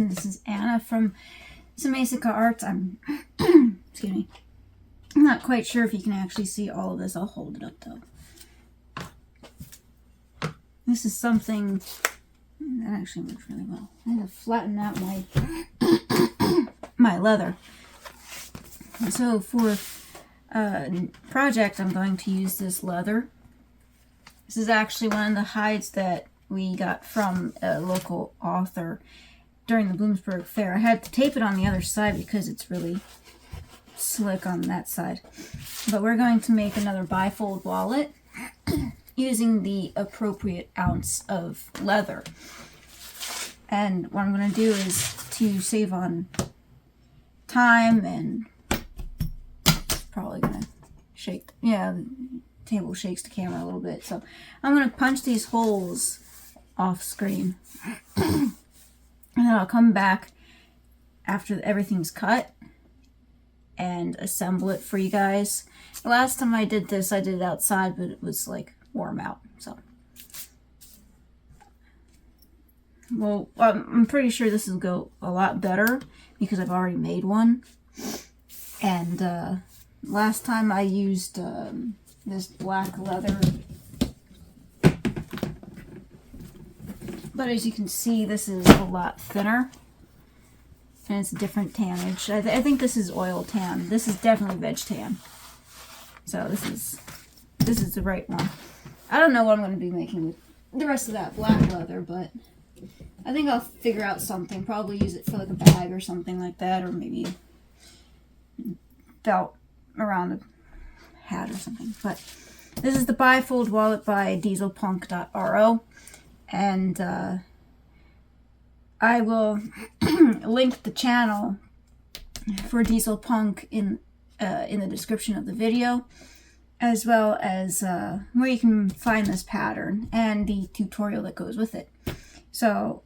This is Anna from Samezuka Arts. Excuse me. I'm not quite sure if you can actually see all of this. I'll hold it up though. This is something that actually works really well. I had to flatten out my leather. So for a project, I'm going to use this leather. This is actually one of the hides that we got from a local author during the Bloomsburg Fair. I had to tape it on the other side because it's really slick on that side. But we're going to make another bifold wallet using the appropriate ounce of leather. And what I'm going to do is to save on time, and probably going to shake, the table shakes the camera a little bit. So I'm going to punch these holes off screen. And then I'll come back after everything's cut and assemble it for you guys. The last time I did this, I did it outside, but it was like warm out. So, well, I'm pretty sure this will go a lot better because I've already made one. And last time I used this black leather. But as you can see, this is a lot thinner. And it's a different tannage. I think this is oil tan. This is definitely veg tan. So this is the right one. I don't know what I'm going to be making with the rest of that black leather, but I think I'll figure out something. Probably use it for like a bag or something like that, or maybe belt around a hat or something. But this is the Bifold wallet by Dieselpunk.ro. And I will link the channel for Dieselpunk in the description of the video, as well as where you can find this pattern and the tutorial that goes with it. So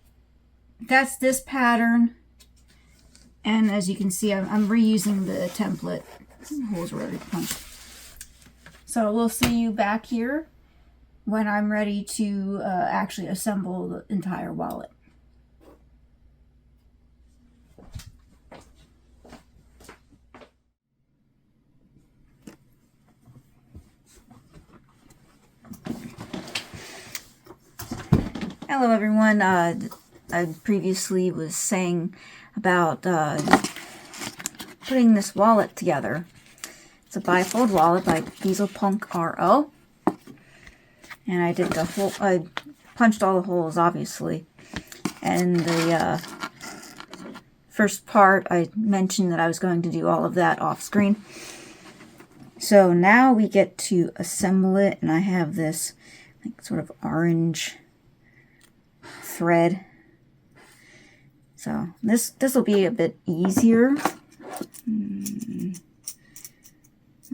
that's this pattern, and as you can see, I'm reusing the template. The holes were already punched. So we'll see you back here when I'm ready to actually assemble the entire wallet. Hello everyone, I previously was saying about putting this wallet together. It's a bifold wallet by Dieselpunk.ro. And I did I punched all the holes, obviously. And the first part, I mentioned that I was going to do all of that off screen. So now we get to assemble it, and I have this like sort of orange thread. So this will be a bit easier.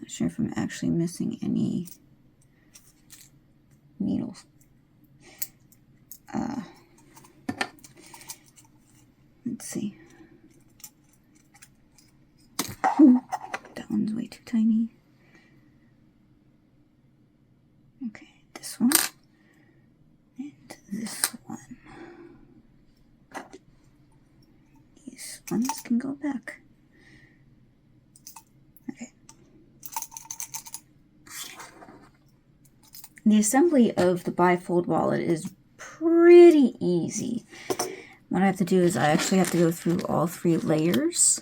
Not sure if I'm actually missing any needles. Let's see. That one's way too tiny. Okay, this one and this one. These ones can go back. Okay. The assembly of the bifold wallet is pretty easy. What I have to do is I actually have to go through all 3 layers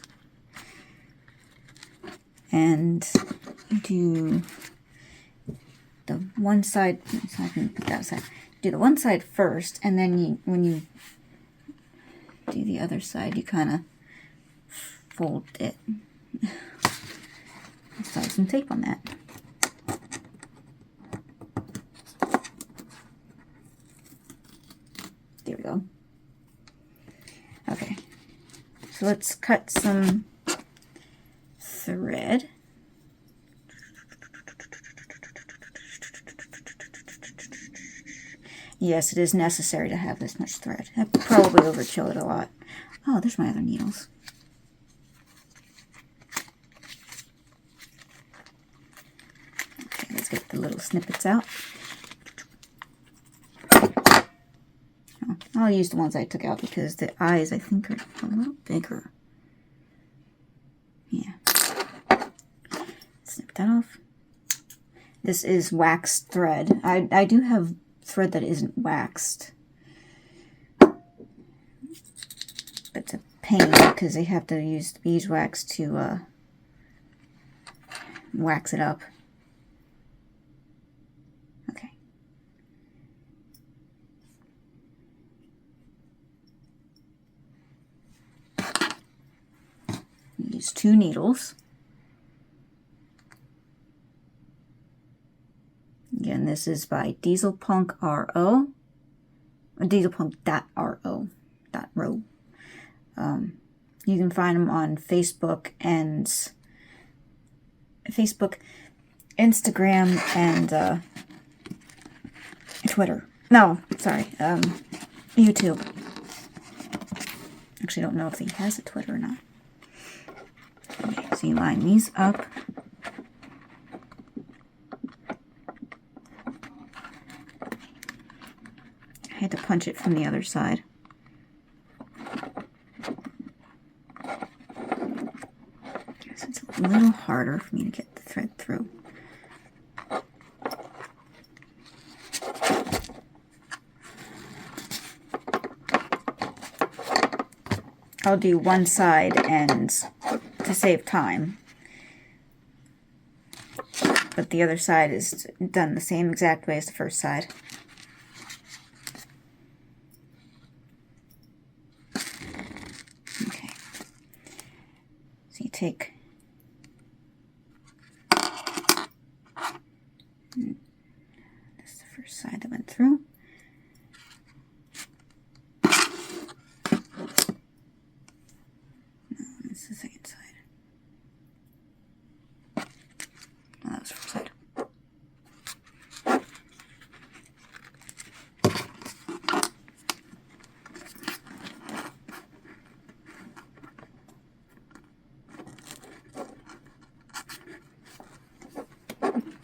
and do the one side, so I can put that aside. Do the one side first, and then when you do the other side, you kind of fold it. Let's tie some tape on that. There we go. Okay, so let's cut some thread. Yes, it is necessary to have this much thread. I probably overkill it a lot. Oh, there's my other needles. Okay, let's get the little snippets out. Oh, I'll use the ones I took out because the eyes, I think, are a little bigger. Yeah. Snip that off. This is waxed thread. I do have thread that isn't waxed. But it's a pain because they have to use beeswax to wax it up. Okay. Use 2 needles. Again, this is by Dieselpunk.ro. Dieselpunk.ro. You can find them on Facebook, Instagram, and Twitter. No, sorry, YouTube. Actually, I don't know if he has a Twitter or not. Okay, so you line these up. I had to punch it from the other side. Guess it's a little harder for me to get the thread through. I'll do one side and to save time. But the other side is done the same exact way as the first side. Okay. So you take that's the first side that went through. That's the second side. Oh, that was the first side.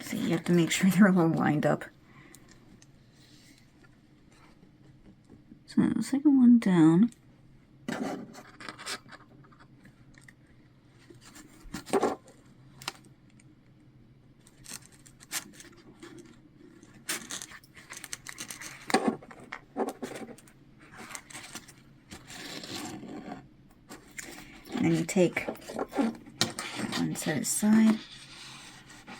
So you have to make sure they're all lined up. So the second one down. And then you take that one set aside,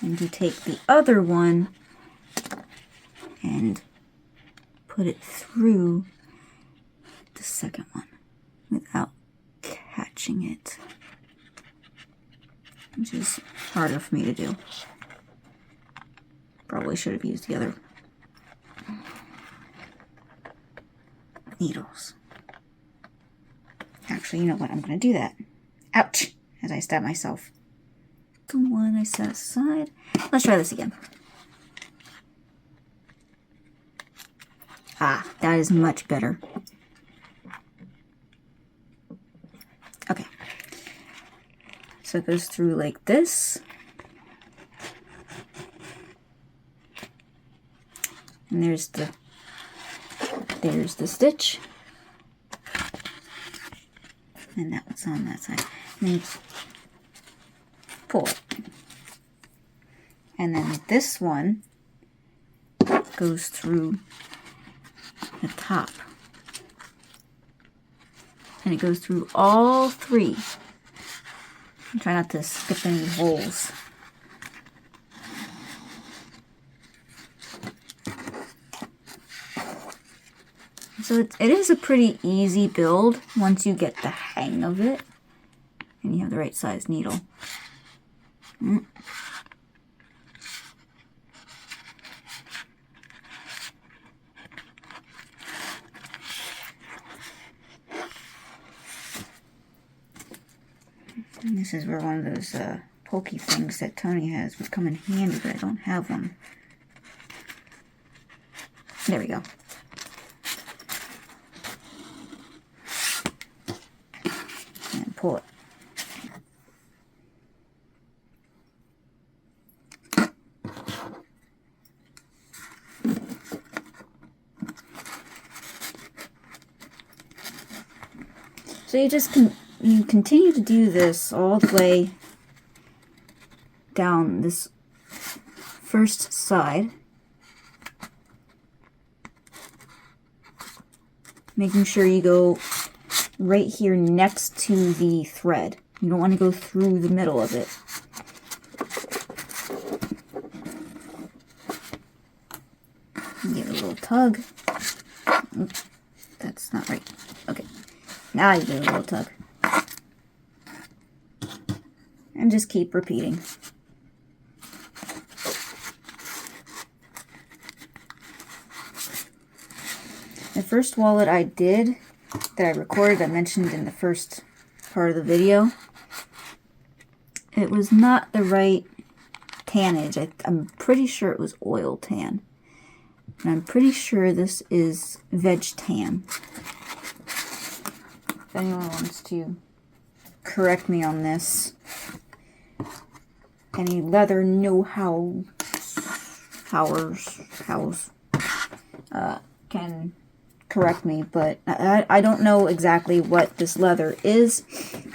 and you take the other one and put it through the second one without catching it, which is harder for me to do. Probably should have used the other needles. Actually, you know what? I'm going to do that. Ouch! As I stab myself. The one I set aside. Let's try this again. Ah, that is much better. Okay. So it goes through like this. And there's the stitch. And that one's on that side. And then you pull it. And then this one goes through the top. And it goes through all 3. And try not to skip any holes. So it is a pretty easy build once you get the hang of it and you have the right size needle. And this is where one of those pokey things that Tony has would come in handy, but I don't have one. There we go. And pull it. So you continue to do this all the way down this first side, making sure you go right here next to the thread. You don't want to go through the middle of it. Give it a little tug. Oops, that's not right. Okay, now you give it a little tug. And just keep repeating. The first wallet I did, that I recorded, I mentioned in the first part of the video, it was not the right tannage. I'm pretty sure it was oil tan. And I'm pretty sure this is veg tan. If anyone wants to correct me on this, any leather know-how can correct me, but I don't know exactly what this leather is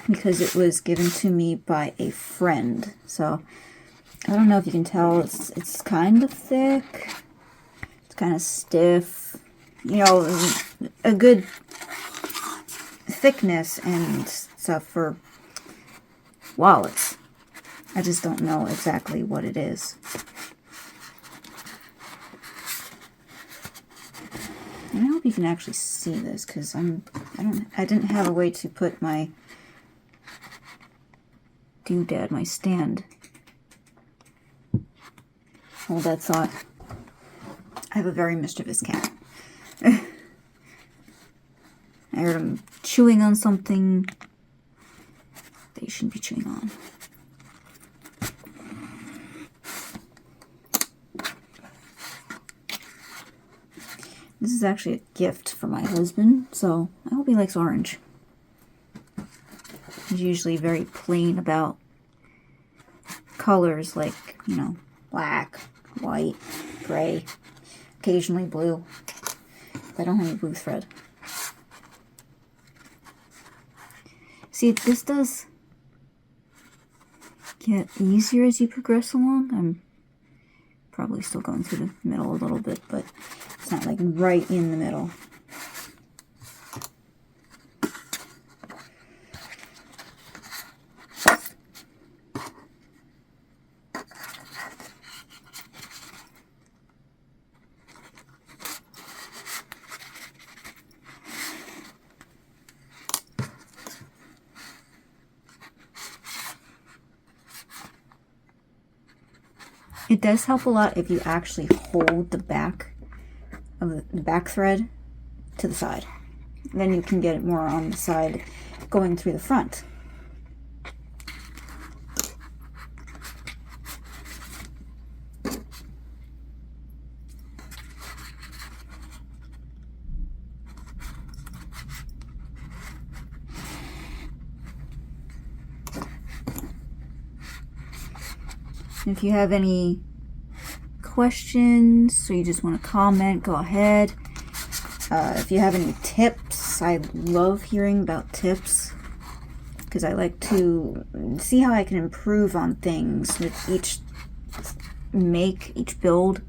because it was given to me by a friend. So I don't know if you can tell. It's kind of thick. It's kind of stiff. You know, a good thickness and stuff for wallets. I just don't know exactly what it is. And I hope you can actually see this, because I didn't have a way to put my doodad, my stand. Hold that thought. I have a very mischievous cat. I heard him chewing on something that you shouldn't be chewing on. This is actually a gift for my husband, so I hope he likes orange. He's usually very plain about colors like, you know, black, white, gray, occasionally blue. I don't have any blue thread. See, this does get easier as you progress along. I'm probably still going through the middle a little bit, but it's not like right in the middle. It does help a lot if you actually hold the back of the back thread to the side. Then you can get it more on the side going through the front. If you have any questions or you just want to comment, go ahead. If you have any tips, I love hearing about tips because I like to see how I can improve on things with each make, each build,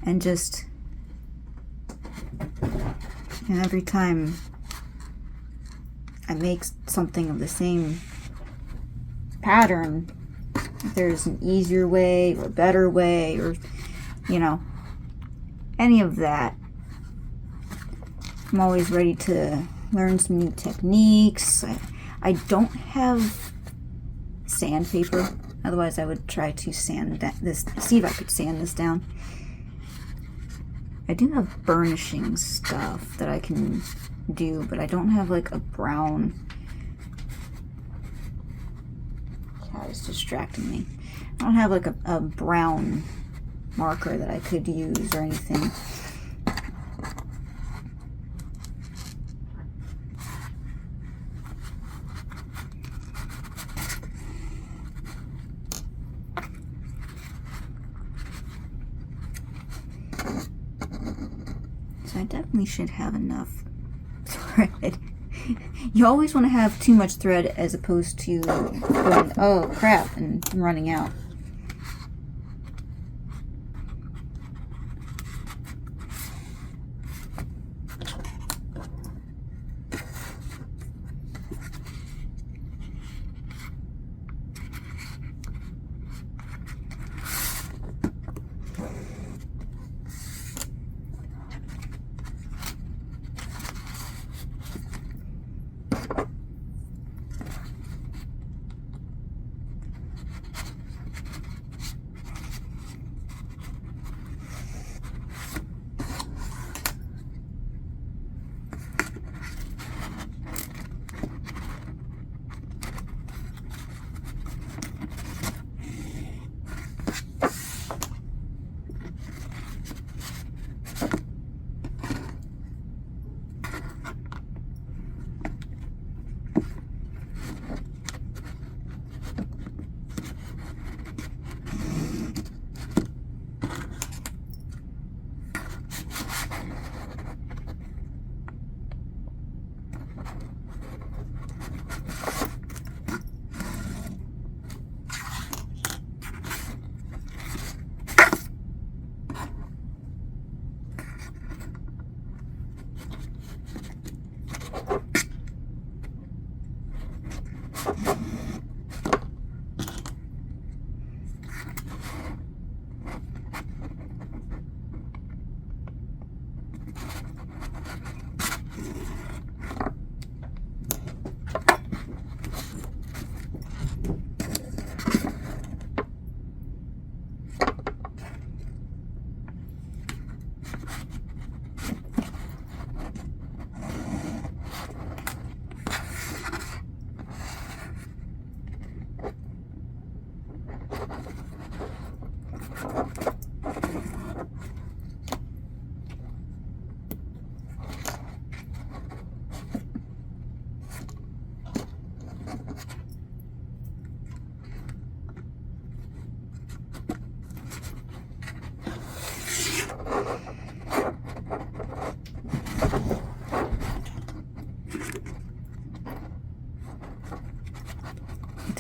and just, you know, every time I make something of the same pattern, if there's an easier way or a better way or, you know, any of that, I'm always ready to learn some new techniques. I don't have sandpaper, otherwise I would try to sand this, see if I could sand this down. I do have burnishing stuff that I can do, but I don't have like a brown. Cat is distracting me. I don't have like a brown marker that I could use or anything. So I definitely should have enough thread You always want to have too much thread as opposed to going, oh crap, and running out.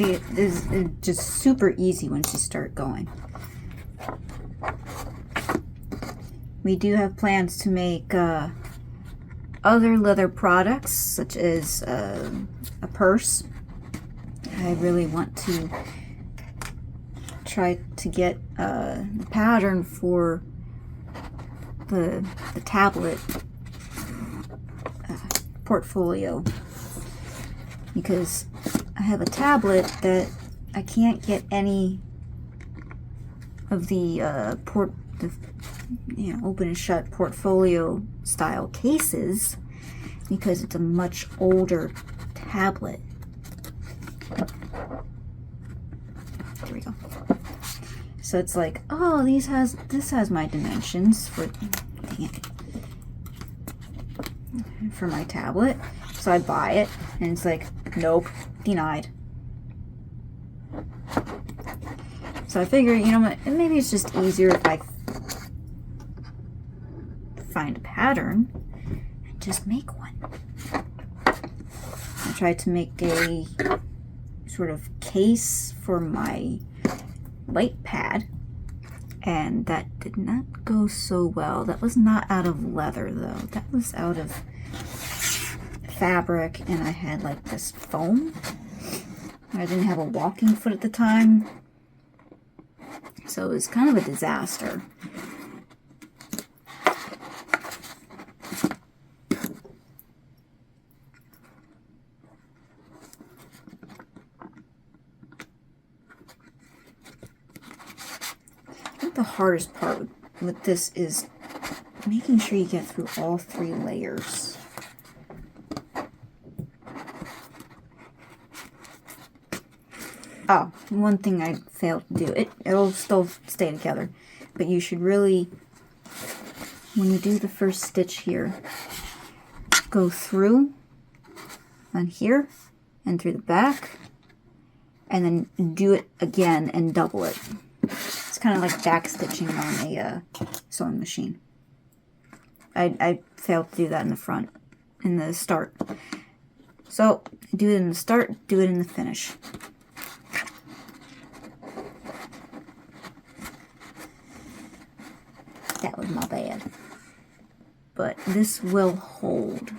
It is just super easy once you start going. We do have plans to make other leather products, such as a purse. I really want to try to get a pattern for the tablet portfolio, because I have a tablet that I can't get any of the open and shut portfolio style cases because it's a much older tablet. There we go. So it's like, oh, this has my dimensions for my tablet. So I buy it, and it's like, nope, denied. So I figure, maybe it's just easier if I find a pattern and just make one. I tried to make a sort of case for my light pad, and that did not go so well. That was not out of leather, though. That was out of fabric, and I had like this foam. I didn't have a walking foot at the time, so it was kind of a disaster. I think the hardest part with this is making sure you get through all 3 layers. Oh, one thing I failed to do. It'll still stay together, but you should really, when you do the first stitch here, go through on here and through the back, and then do it again and double it. It's kind of like back stitching on a sewing machine. I failed to do that in the front, in the start. So, do it in the start, do it in the finish. That was my bad. But this will hold.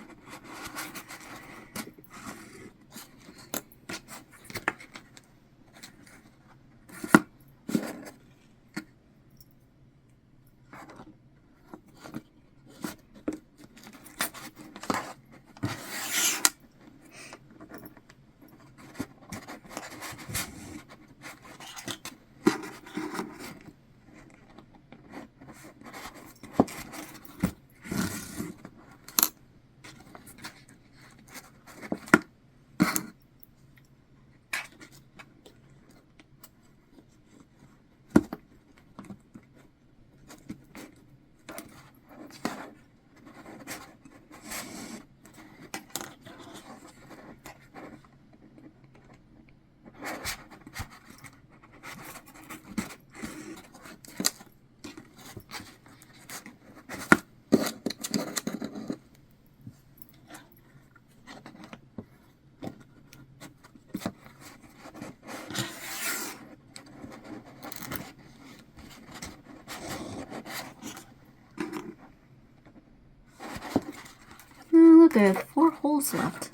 Look, I have 4 holes left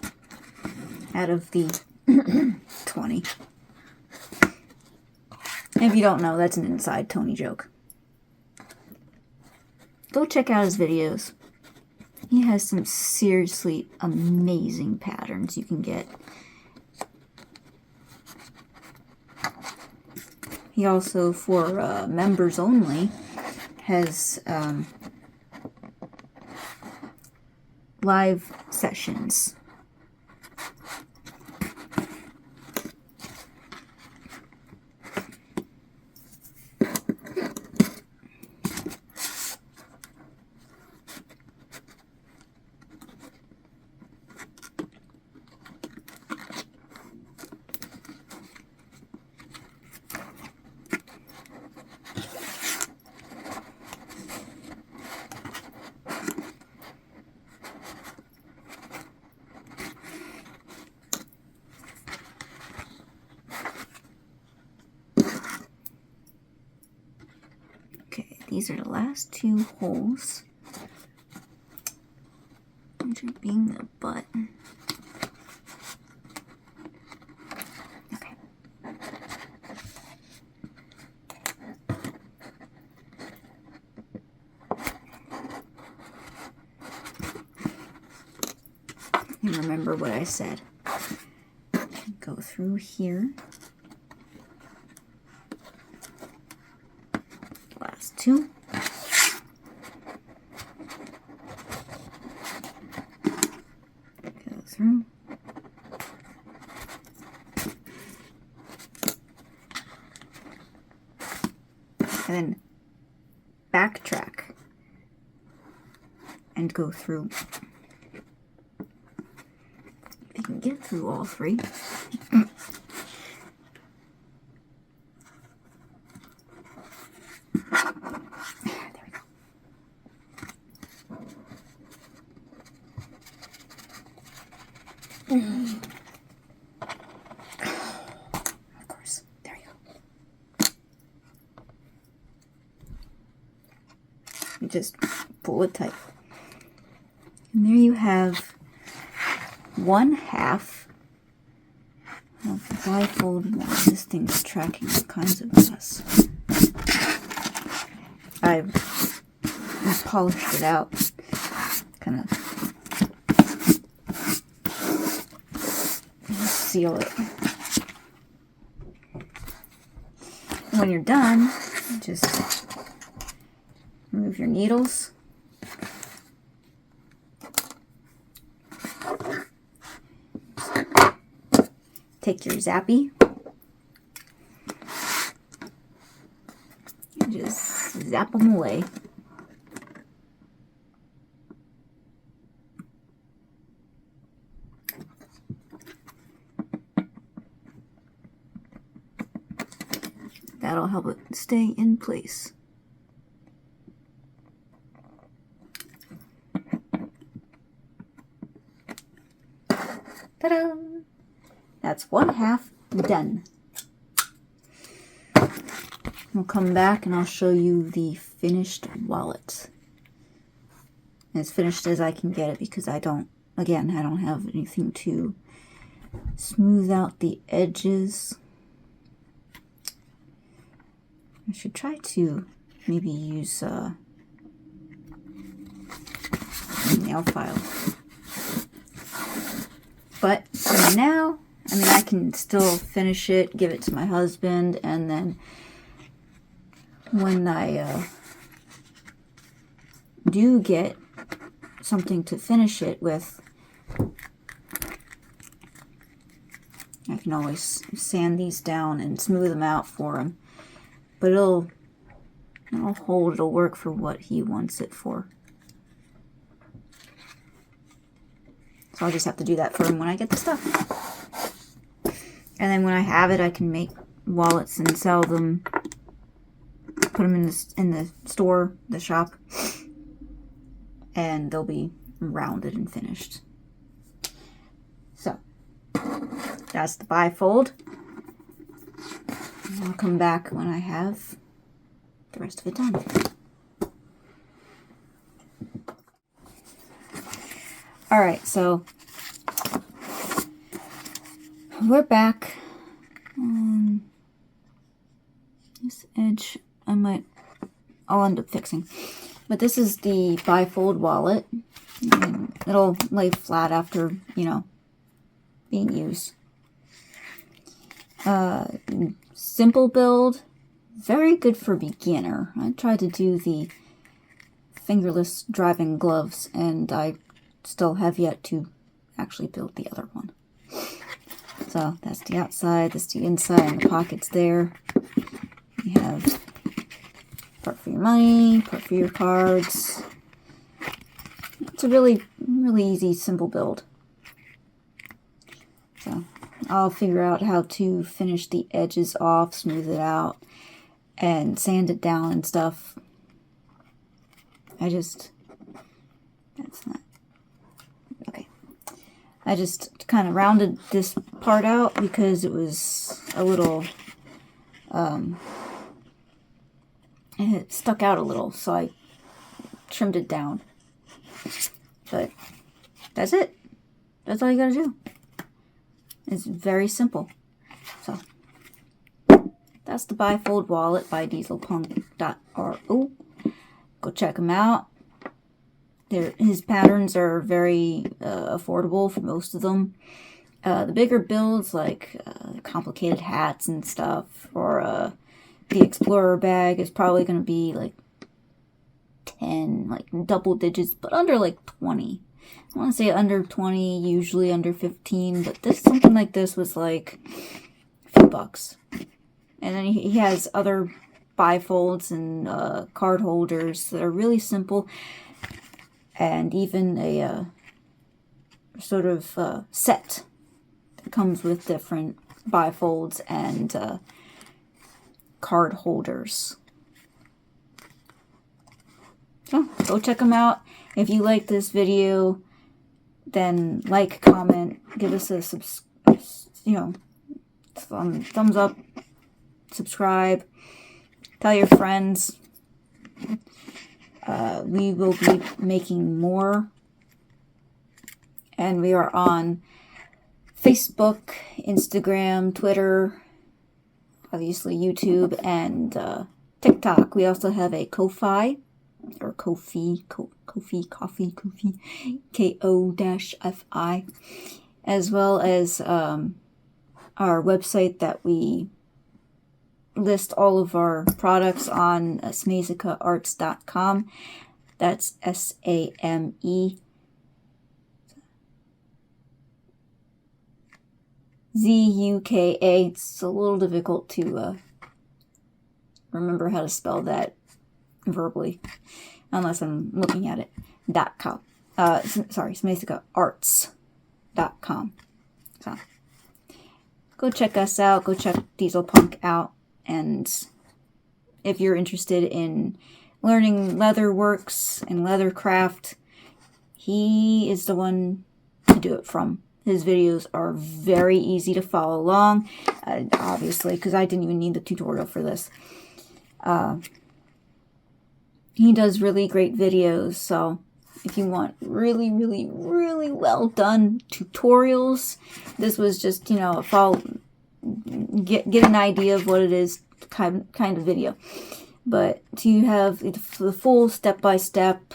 out of the 20. If you don't know, that's an inside Tony joke. Go check out his videos. He has some seriously amazing patterns you can get. He also, for members only, has live sessions. These are the last 2 holes. Being the butt. Okay. And remember what I said. Go through here. Last 2. Go through. And then backtrack and go through. If you can get through all 3. Of course, there you go. You just pull it tight. And there you have 1/2 of the bifold one. This thing's tracking all kinds of mess. I've polished it out, kind of seal it. When you're done, just remove your needles. Take your zappy and just zap them away. That'll help it stay in place. Ta-da! That's one half done. We'll come back and I'll show you the finished wallet. As finished as I can get it because I don't have anything to smooth out the edges. I should try to maybe use a nail file. But for now, I mean, I can still finish it, give it to my husband, and then when I do get something to finish it with, I can always sand these down and smooth them out for him. But it'll hold, it'll work for what he wants it for. So I'll just have to do that for him when I get the stuff. And then when I have it, I can make wallets and sell them. Put them in the store, the shop, and they'll be rounded and finished. So that's the bifold. And I'll come back when I have the rest of it done. All right, so we're back. This edge I'll end up fixing. But this is the bifold wallet. And it'll lay flat after, being used. Simple build, very good for beginner. I tried to do the fingerless driving gloves, and I still have yet to actually build the other one. So that's the outside, that's the inside, and the pockets there. You have part for your money, part for your cards. It's a really, really easy, simple build. So I'll figure out how to finish the edges off, smooth it out, and sand it down and stuff. That's not, okay. I just kind of rounded this part out because it was a little, it stuck out a little, so I trimmed it down. But that's it. That's all you gotta do. It's very simple. So that's the Bifold wallet by Dieselpunk.ro. Go check him out. His patterns are very affordable for most of them. The bigger builds, like complicated hats and stuff, or the Explorer bag, is probably going to be like 10, like double digits, but under like 20. I want to say under 20, usually under 15, but something like this was like a few bucks. And then he has other bifolds and card holders that are really simple, and even a sort of set that comes with different bifolds and card holders. So go check them out. If you like this video, then like, comment, give us a thumbs up, subscribe, tell your friends. We will be making more, and we are on Facebook, Instagram, Twitter, obviously YouTube, and TikTok. We also have a Ko-Fi, or Ko-Fi, Ko-Fi, as well as our website that we list all of our products on, SamezukaArts.com. That's SameZuka. It's a little difficult to remember how to spell that verbally, unless I'm looking at it. .com. SamezukaArts.com. So go check us out. Go check Dieselpunk out. And if you're interested in learning leather works and leather craft, he is the one to do it from. His videos are very easy to follow along, obviously, because I didn't even need the tutorial for this. He does really great videos, so if you want really, really, really well done tutorials, this was just, you know, get an idea of what it is kind of video. But to have the full step-by-step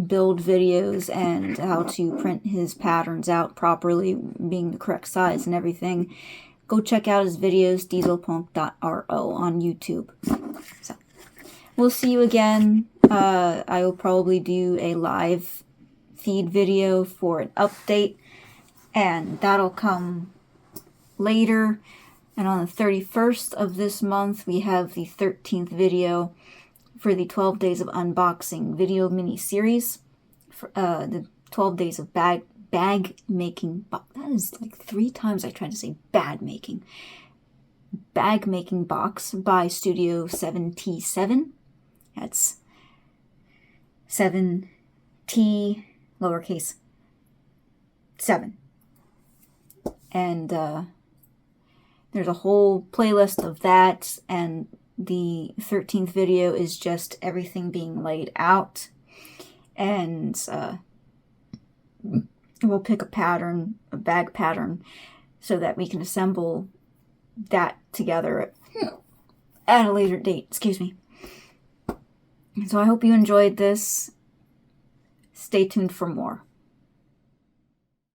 build videos and how to print his patterns out properly, being the correct size and everything, go check out his videos, Dieselpunk.ro on YouTube. So, we'll see you again. I will probably do a live feed video for an update, and that'll come later. And on the 31st of this month, we have the 13th video for the 12 Days of Unboxing video mini-series. For, the 12 Days of Bag Making. That is like 3 times I tried to say bad making. Bag Making Box by Studio 7T7. That's 7T lowercase 7. And there's a whole playlist of that, and the 13th video is just everything being laid out. And we'll pick a pattern, a bag pattern, so that we can assemble that together at a later date. Excuse me. So I hope you enjoyed this. Stay tuned for more.